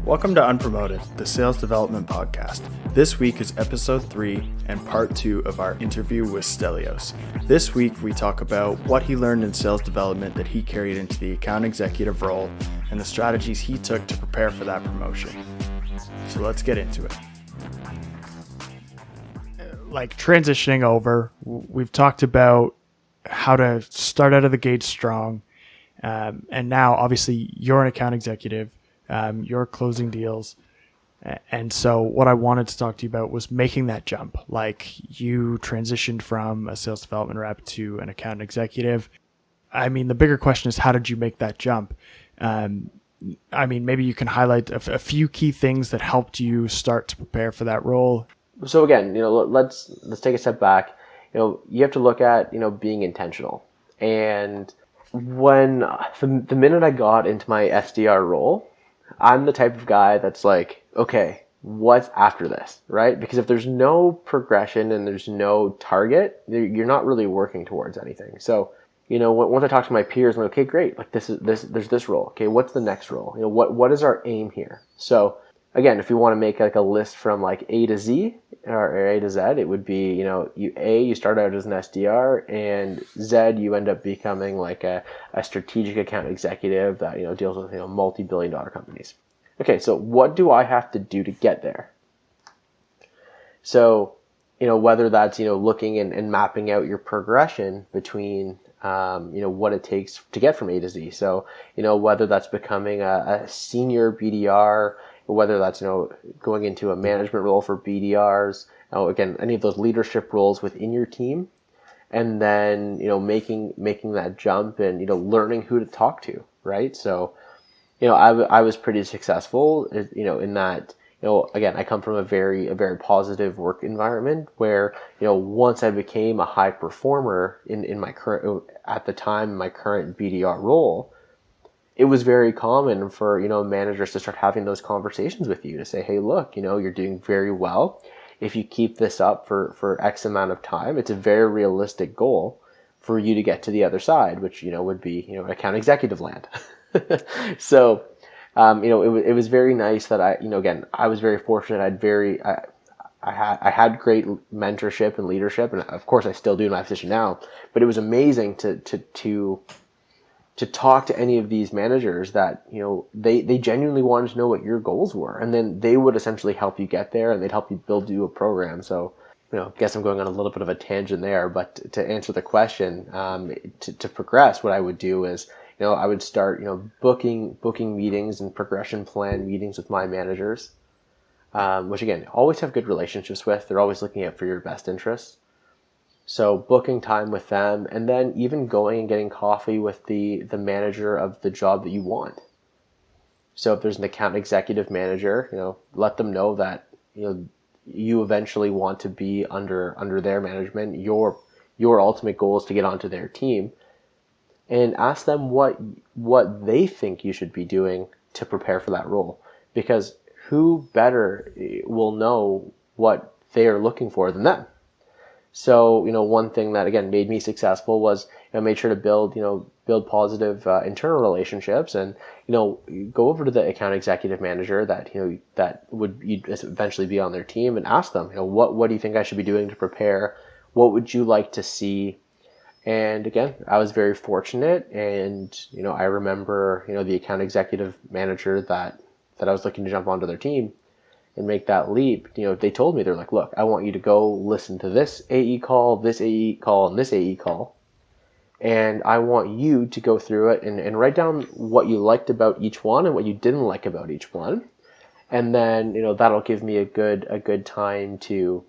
Welcome to UnPromoted, the sales development podcast. This week is episode 3 and part 2 of our interview with Stelios. This week we talk about what he learned in sales development that he carried into the account executive role and the strategies he took to prepare for that promotion. So let's get into it. Like transitioning over, we've talked about how to start out of the gate strong. And now obviously you're an account executive. You're closing deals. And so what I wanted to talk to you about was making that jump. Like you transitioned from a sales development rep to an account executive. I mean, the bigger question is, how did you make that jump? Maybe you can highlight a few key things that helped you start to prepare for that role. So again, let's take a step back. You have to look at, being intentional. And when the minute I got into my SDR role, I'm the type of guy that's like, okay, what's after this, right? Because if there's no progression and there's no target, you're not really working towards anything. So, once I talk to my peers, I'm like, okay, great. Like there's this role. Okay, what's the next role? What is our aim here? So again, if you want to make like a list from like A to Z or A to Z, it would be, you start out as an SDR, and Z, you end up becoming like a strategic account executive that, deals with, multi-billion-dollar companies. Okay, so what do I have to do to get there? So, whether that's, looking and mapping out your progression between, what it takes to get from A to Z. So, whether that's becoming a senior BDR, whether that's, going into a management role for BDRs, again, any of those leadership roles within your team, and then, making that jump and, learning who to talk to, right? So, I was pretty successful, in that, again, I come from a very positive work environment where, once I became a high performer in my current, at the time, my current BDR role, it was very common for, managers to start having those conversations with you to say, hey, look, you're doing very well. If you keep this up for X amount of time, it's a very realistic goal for you to get to the other side, which, would be, account executive land. So, it was very nice that again, I was very fortunate. I had great mentorship and leadership, and of course I still do in my position now, but it was amazing to talk to any of these managers that, they genuinely wanted to know what your goals were. And then they would essentially help you get there, and they'd help you build you a program. So, I guess I'm going on a little bit of a tangent there, but to answer the question, to progress, what I would do is, I would start, booking meetings and progression plan meetings with my managers, which again, always have good relationships with. They're always looking out for your best interests. So booking time with them, and then even going and getting coffee with the manager of the job that you want. So if there's an account executive manager, let them know that, you eventually want to be under their management. Your ultimate goal is to get onto their team, and ask them what they think you should be doing to prepare for that role. Because who better will know what they are looking for than them? So, one thing that, again, made me successful was, I made sure to build positive internal relationships, and, go over to the account executive manager that, that would eventually be on their team, and ask them, what do you think I should be doing to prepare? What would you like to see? And again, I was very fortunate, and, I remember, the account executive manager that I was looking to jump onto their team and make that leap, they told me, they're like, look, I want you to go listen to this AE call, and this AE call. And I want you to go through it and write down what you liked about each one and what you didn't like about each one. And then, that'll give me a good time to,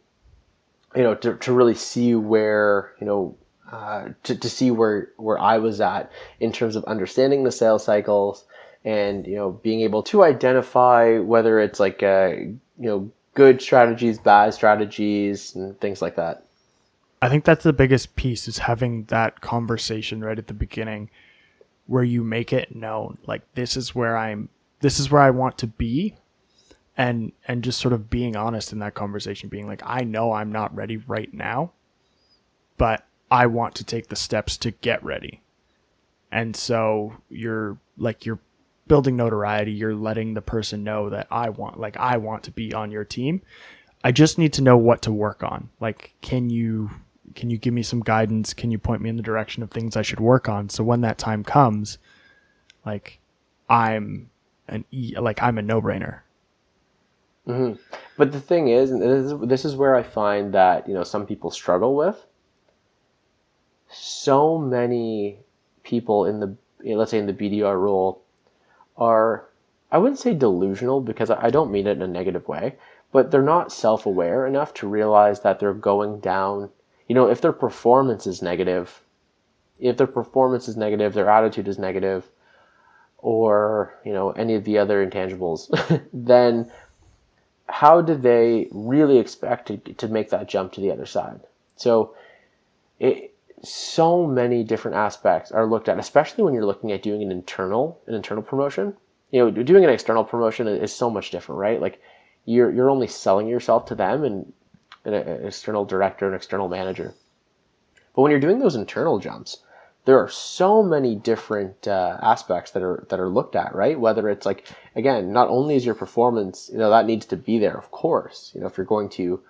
to really see where, to see where I was at in terms of understanding the sales cycles, and, being able to identify whether it's like, good strategies, bad strategies, and things like that. I think that's the biggest piece, is having that conversation right at the beginning where you make it known, like, this is where I want to be. And just sort of being honest in that conversation, being like, I know I'm not ready right now, but I want to take the steps to get ready. And so you're building notoriety. You're letting the person know that I want to be on your team. I just need to know what to work on. Like, can you give me some guidance? Can you point me in the direction of things I should work on? So when that time comes, like, I'm a no-brainer. Mm-hmm. But the thing is, and this is where I find that, some people struggle with. So many people in the, let's say in the BDR role are, I wouldn't say delusional, because I don't mean it in a negative way, but they're not self-aware enough to realize that they're going down. If their performance is negative, their attitude is negative, or, any of the other intangibles, then how do they really expect to make that jump to the other side? So so many different aspects are looked at, especially when you're looking at doing an internal promotion. Doing an external promotion is so much different, right? Like, you're only selling yourself to them and an external director, an external manager. But when you're doing those internal jumps, there are so many different aspects that are looked at, right? Whether it's like, again, not only is your performance, that needs to be there, of course. If you're going to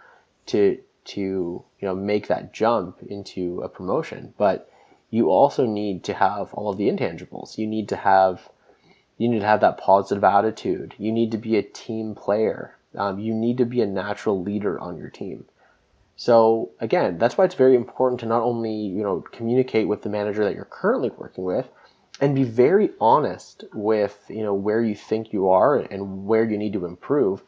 make that jump into a promotion, but you also need to have all of the intangibles. You need to have that positive attitude. You need to be a team player. You need to be a natural leader on your team. So again, that's why it's very important to not only, communicate with the manager that you're currently working with, and be very honest with, where you think you are and where you need to improve,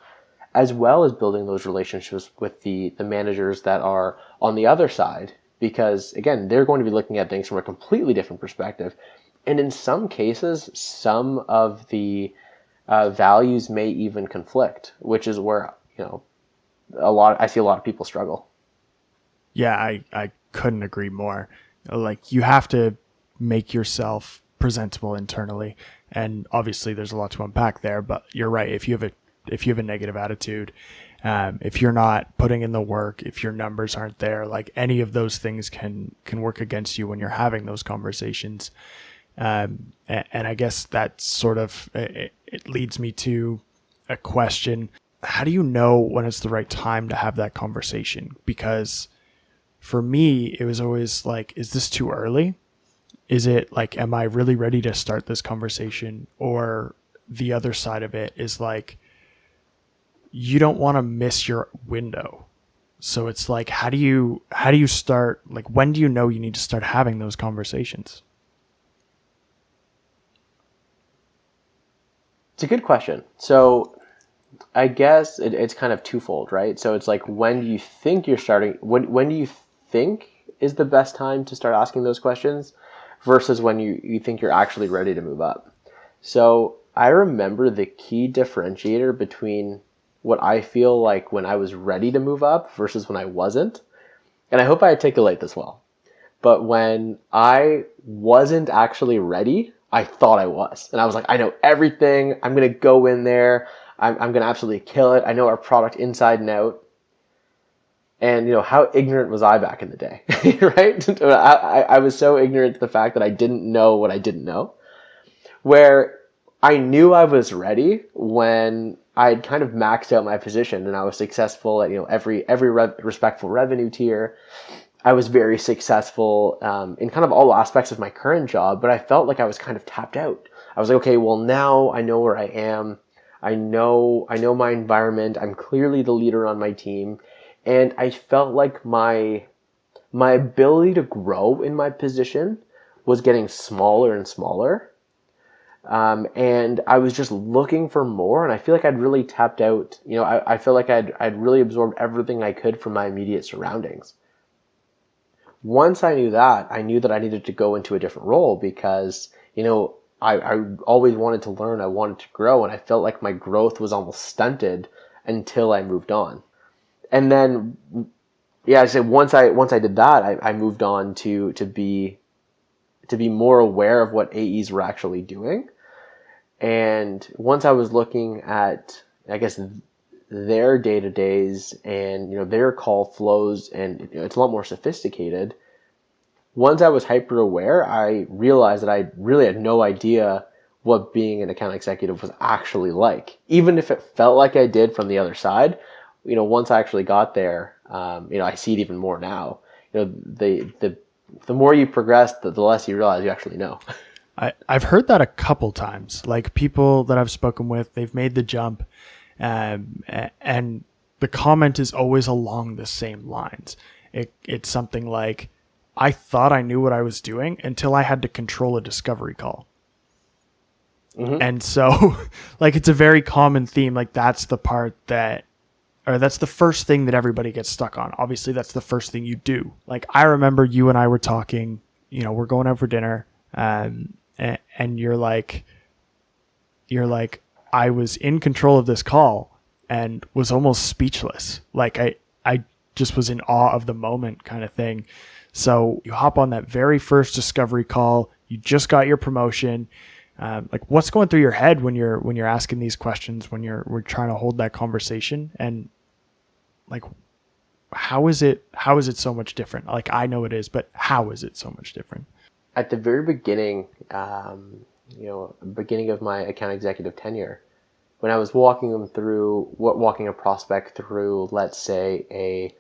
as well as building those relationships with the managers that are on the other side, because again, they're going to be looking at things from a completely different perspective. And in some cases, some of the values may even conflict, which is where, I see a lot of people struggle. Yeah, I couldn't agree more. Like, you have to make yourself presentable internally, and obviously there's a lot to unpack there. But you're right. If you have a negative attitude, if you're not putting in the work, if your numbers aren't there, like, any of those things can work against you when you're having those conversations. And I guess that sort of it leads me to a question: how do you know when it's the right time to have that conversation? Because for me, it was always like, is this too early? Is it like, am I really ready to start this conversation? Or the other side of it is like, you don't want to miss your window. So it's like, how do you start? Like, when do you know you need to start having those conversations? It's a good question. So I guess it's kind of twofold, right? So it's like, when do you think you're starting? When do you think is the best time to start asking those questions, versus when you think you're actually ready to move up? So I remember the key differentiator between what I feel like when I was ready to move up versus when I wasn't. And I hope I articulate this well. But when I wasn't actually ready, I thought I was. And I was like, I know everything. I'm going to go in there. I'm going to absolutely kill it. I know our product inside and out. And, how ignorant was I back in the day, right? I was so ignorant to the fact that I didn't know what I didn't know. Where I knew I was ready when I had kind of maxed out my position and I was successful at, every respectful revenue tier. I was very successful in kind of all aspects of my current job, but I felt like I was kind of tapped out. I was like, okay, well, now I know where I am. I know my environment. I'm clearly the leader on my team. And I felt like my ability to grow in my position was getting smaller and smaller. And I was just looking for more, and I feel like I'd really tapped out. I feel like I'd really absorbed everything I could from my immediate surroundings. Once I knew that, I knew that I needed to go into a different role, because, I always wanted to learn, I wanted to grow, and I felt like my growth was almost stunted until I moved on. And then, yeah, I said once I did that, I moved on to be more aware of what AEs were actually doing. And once I was looking at, I guess, their day-to-days and, their call flows, and it's a lot more sophisticated. Once I was hyper aware, I realized that I really had no idea what being an account executive was actually like. Even if it felt like I did from the other side, once I actually got there, I see it even more now. The more you progress, the less you realize you actually know. I've heard that a couple times. Like people that I've spoken with, they've made the jump, and the comment is always along the same lines. It's something like, I thought I knew what I was doing until I had to control a discovery call. Mm-hmm. And so, like, it's a very common theme. Like, that's the first thing that everybody gets stuck on. Obviously, that's the first thing you do. Like, I remember you and I were talking, we're going out for dinner, and you're like, I was in control of this call and was almost speechless. Like, I just was in awe of the moment, kind of thing. So you hop on that very first discovery call, you just got your promotion. Like, what's going through your head when you're asking these questions, when we're trying to hold that conversation, and like, how is it so much different? Like, I know it is, but how is it so much different? At the very beginning, beginning of my account executive tenure, when I was walking a prospect through, let's say, a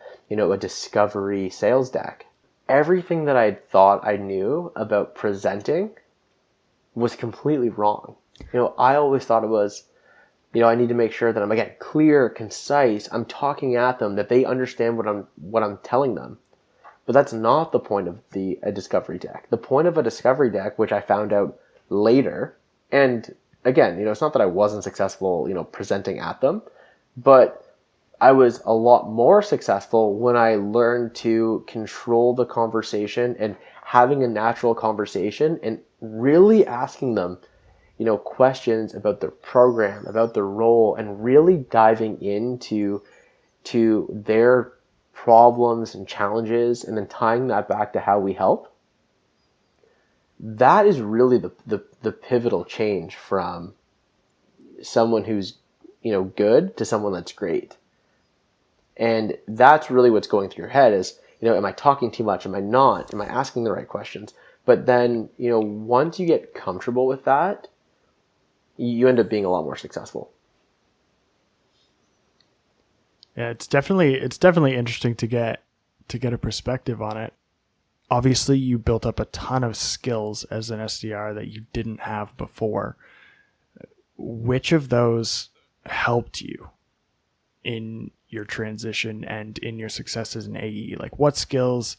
discovery sales deck, everything that I thought I knew about presenting was completely wrong. I always thought it was, I need to make sure that I'm, again, clear, concise. I'm talking at them, that they understand what I'm telling them. But that's not the point of a discovery deck. The point of a discovery deck, which I found out later, and again, it's not that I wasn't successful, presenting at them, but I was a lot more successful when I learned to control the conversation and having a natural conversation and really asking them, questions about their program, about their role, and really diving into their problems and challenges, and then tying that back to how we help. That is really the pivotal change from someone who's good to someone that's great. And that's really what's going through your head is, am I talking too much? Am I not? Am I asking the right questions? But then, once you get comfortable with that, you end up being a lot more successful. Yeah, it's definitely interesting to get a perspective on it. Obviously, you built up a ton of skills as an SDR that you didn't have before. Which of those helped you in your transition and in your success as an AE? Like, what skills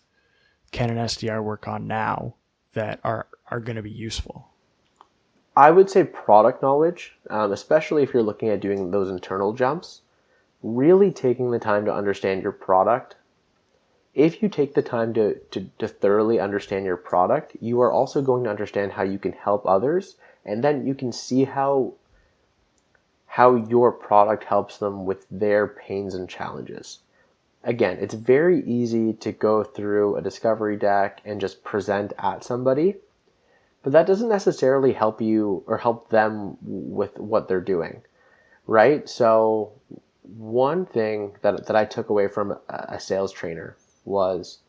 can an SDR work on now that are going to be useful? I would say product knowledge, especially if you're looking at doing those internal jumps, really taking the time to understand your product. If you take the time to thoroughly understand your product, you are also going to understand how you can help others, and then you can see how your product helps them with their pains and challenges. Again, it's very easy to go through a discovery deck and just present at somebody, but that doesn't necessarily help you or help them with what they're doing, right? So one thing that I took away from a sales trainer was,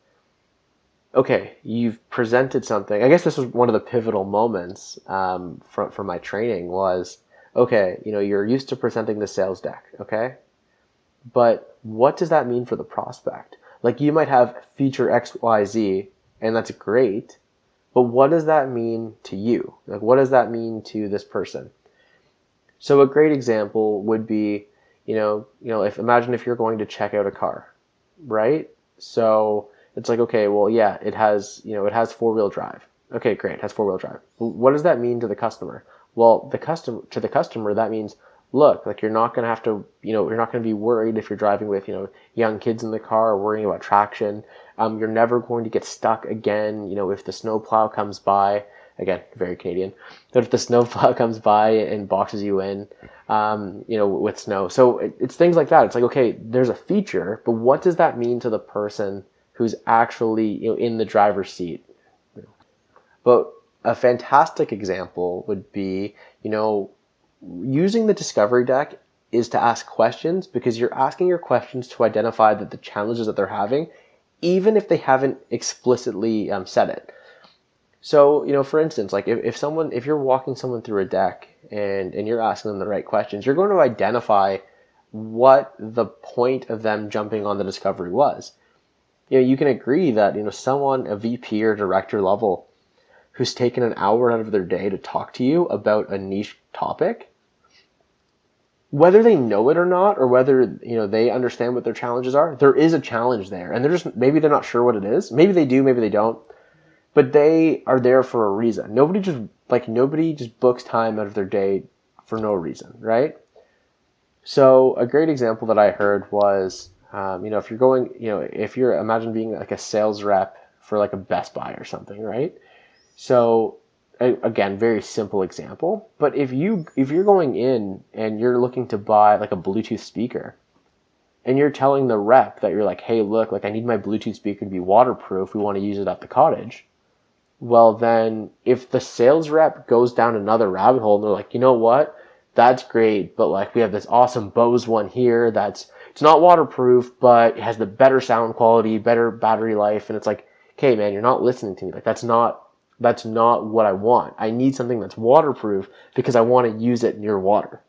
okay, you've presented something. I guess this was one of the pivotal moments from my training was, okay, you're used to presenting the sales deck, okay? But what does that mean for the prospect? Like, you might have feature X, Y, Z, and that's great, but what does that mean to you? Like, what does that mean to this person? So a great example would be, imagine if you're going to check out a car, right? So it's like, okay, well, yeah, it has 4-wheel drive. Okay, great, it has 4-wheel drive. What does that mean to the customer? Well, to the customer, that means, look, like, you're not going to have to, you're not going to be worried if you're driving with, young kids in the car or worrying about traction. You're never going to get stuck again, if the snowplow comes by. Again, very Canadian. But if the snowplow comes by and boxes you in, with snow. So it's things like that. It's like, okay, there's a feature, but what does that mean to the person who's actually, in the driver's seat? But a fantastic example would be, using the discovery deck is to ask questions, because you're asking your questions to identify that the challenges that they're having, even if they haven't explicitly said it. So, for instance, like if you're walking someone through a deck and you're asking them the right questions, you're going to identify what the point of them jumping on the discovery was. You can agree that, someone, a VP or director level, who's taken an hour out of their day to talk to you about a niche topic, whether they know it or not, or whether, they understand what their challenges are, there is a challenge there. And maybe they're not sure what it is. Maybe they do, maybe they don't. But they are there for a reason. Nobody just books time out of their day for no reason, right? So a great example that I heard was, if you're going, if you're, imagine being like a sales rep for like a Best Buy or something, right? So again, very simple example, but if you're going in and you're looking to buy like a Bluetooth speaker, and you're telling the rep that you're like, hey, look, like I need my Bluetooth speaker to be waterproof. We want to use it at the cottage. Well, then if the sales rep goes down another rabbit hole and they're like, you know what? That's great, but like we have this awesome Bose one here it's not waterproof, but it has the better sound quality, better battery life, and it's like, okay, man, you're not listening to me. Like that's not what I want. I need something that's waterproof because I want to use it near water.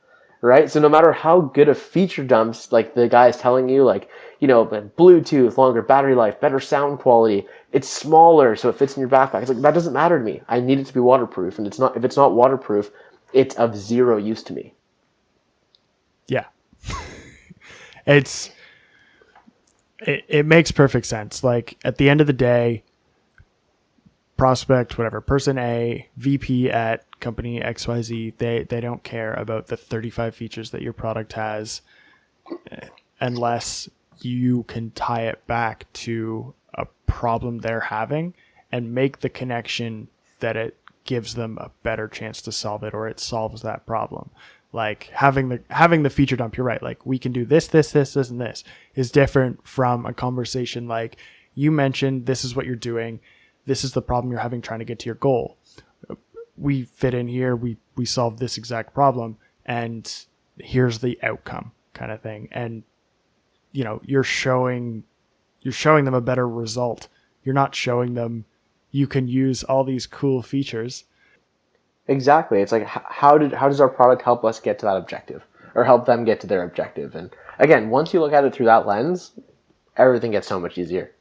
Right? So no matter how good a feature dumps, like the guy is telling you, like, Bluetooth, longer battery life, better sound quality, it's smaller, so it fits in your backpack. It's like, that doesn't matter to me. I need it to be waterproof. And if it's not waterproof, it's of zero use to me. Yeah. It makes perfect sense. Like at the end of the day, prospect, whatever, person A, VP at company XYZ, they don't care about the 35 features that your product has unless you can tie it back to a problem they're having and make the connection that it gives them a better chance to solve it, or it solves that problem. Like having the feature dump, you're right. Like we can do this, and this is different from a conversation like you mentioned, this is what you're doing. This is the problem you're having trying to get to your goal. We fit in here. We solve this exact problem, and here's the outcome, kind of thing. And you're showing them a better result. You're not showing them you can use all these cool features. Exactly. It's like, how does our product help us get to that objective, or help them get to their objective? And again, once you look at it through that lens, everything gets so much easier.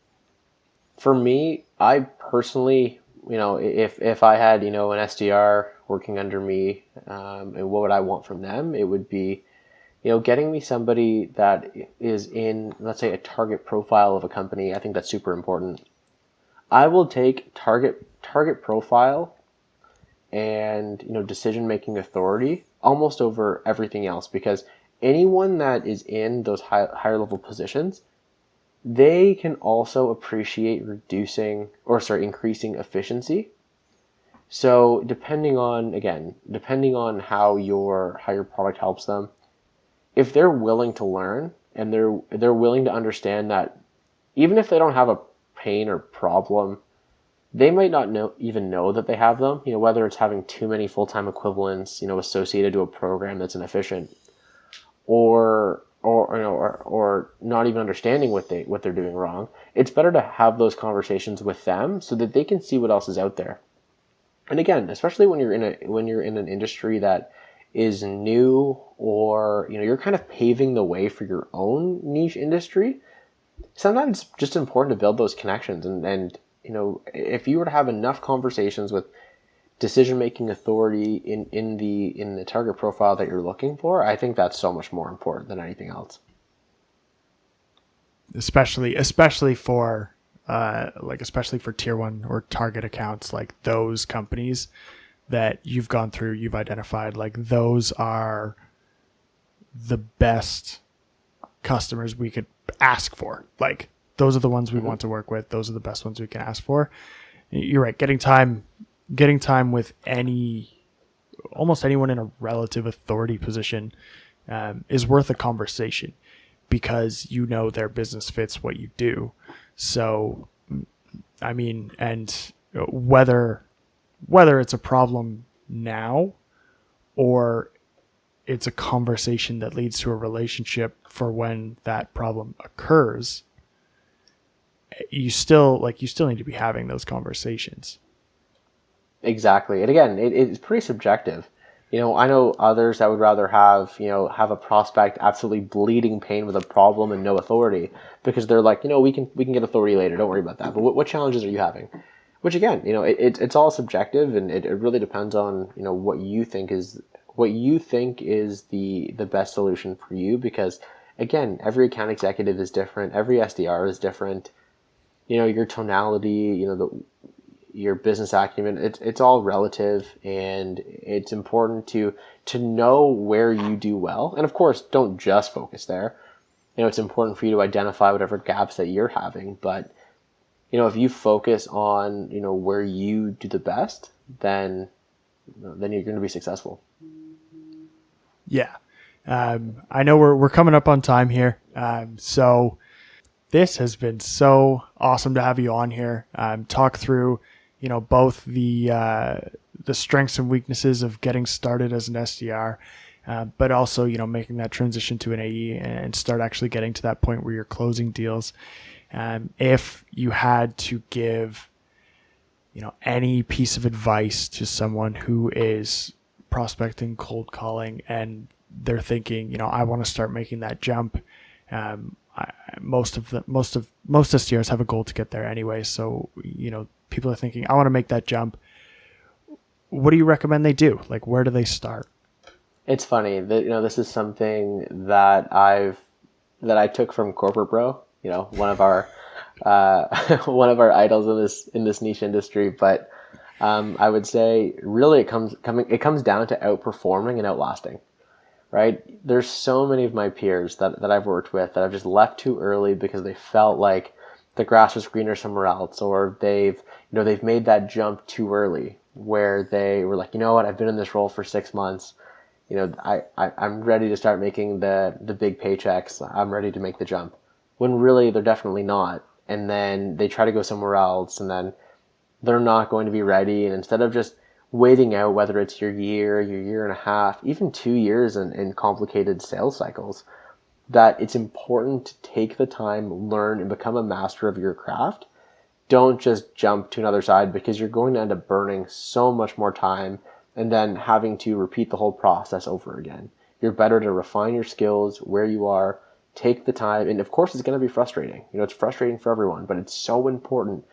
For me, I personally, if I had, an SDR working under me, and what would I want from them? It would be, getting me somebody that is in, let's say, a target profile of a company. I think that's super important. I will take target profile and, decision-making authority almost over everything else, because anyone that is in those higher level positions, they can also appreciate increasing efficiency. So depending on how your product helps them, if they're willing to learn and they're willing to understand that even if they don't have a pain or problem, they might not even know that they have them, whether it's having too many full-time equivalents, associated to a program that's inefficient, or not even understanding what they're doing wrong. It's better to have those conversations with them so that they can see what else is out there. And again, especially when you're in an industry that is new, or you're kind of paving the way for your own niche industry, sometimes it's just important to build those connections. And if you were to have enough conversations with decision-making authority in the target profile that you're looking for, I think that's so much more important than anything else. Especially for especially for tier 1 or target accounts, like those companies that you've gone through, you've identified, like those are the best customers we could ask for. Like those are the ones we want to work with. Those are the best ones we can ask for. You're right. Getting time with almost anyone in a relative authority position is worth a conversation, because their business fits what you do. So, I mean, and whether it's a problem now or it's a conversation that leads to a relationship for when that problem occurs, you still need to be having those conversations. Exactly. And again, it's pretty subjective. I know others that would rather have, have a prospect absolutely bleeding pain with a problem and no authority because they're like, we can get authority later. Don't worry about that. But what challenges are you having? Which again, it's all subjective, and it really depends on, what you think is the best solution for you, because again, every account executive is different. Every SDR is different. Your tonality, your business acumen, it's all relative, and it's important to know where you do well. And of course, don't just focus there. It's important for you to identify whatever gaps that you're having, but if you focus on, where you do the best, then you're going to be successful. Yeah. I know we're coming up on time here. So this has been so awesome to have you on here. Talk through, both the strengths and weaknesses of getting started as an SDR, but also, making that transition to an AE and start actually getting to that point where you're closing deals. If you had to give, any piece of advice to someone who is prospecting, cold calling, and they're thinking, I want to start making that jump. Most SDRs have a goal to get there anyway. So, people are thinking, I want to make that jump. What do you recommend they do? Like, where do they start? It's funny that, this is something that I took from Corporate Bro, one of our one of our idols in this niche industry. But I would say really it comes down to outperforming and outlasting, right? There's so many of my peers that I've worked with that I've just left too early because they felt like the grass was greener somewhere else, or they've made that jump too early where they were like, what, I've been in this role for 6 months. I'm ready to start making the big paychecks. I'm ready to make the jump. When really they're definitely not. And then they try to go somewhere else, and then they're not going to be ready. And instead of just waiting out, whether it's your year and a half, even 2 years in complicated sales cycles, that it's important to take the time, learn, and become a master of your craft. Don't just jump to another side, because you're going to end up burning so much more time and then having to repeat the whole process over again. You're better to refine your skills where you are, take the time, and of course it's going to be frustrating. It's frustrating for everyone, but it's so important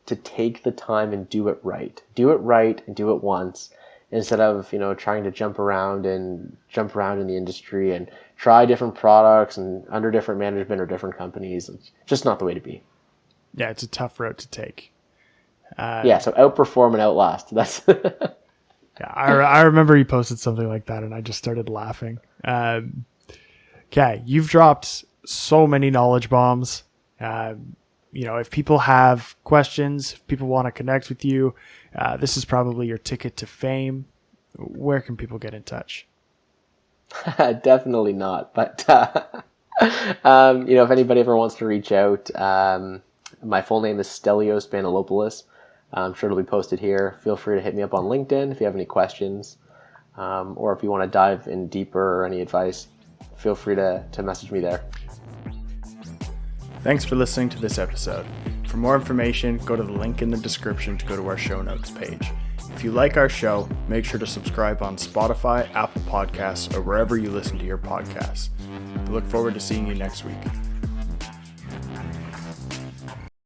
to take the time and do it right. Do it right and do it once, instead of, trying to jump around in the industry and try different products and under different management or different companies. It's just not the way to be. Yeah, it's a tough road to take. So outperform and outlast. That's Yeah, I remember you posted something like that, and I just started laughing. Okay, you've dropped so many knowledge bombs. If people have questions, if people want to connect with you, this is probably your ticket to fame. Where can people get in touch? definitely not. But if anybody ever wants to reach out, my full name is Stelios Banalopoulos. I'm sure it'll be posted here. Feel free to hit me up on LinkedIn if you have any questions, or if you want to dive in deeper or any advice, feel free to message me there. Thanks for listening to this episode. For more information, go to the link in the description to go to our show notes page. If you like our show, make sure to subscribe on Spotify, Apple Podcasts, or wherever you listen to your podcasts. We look forward to seeing you next week.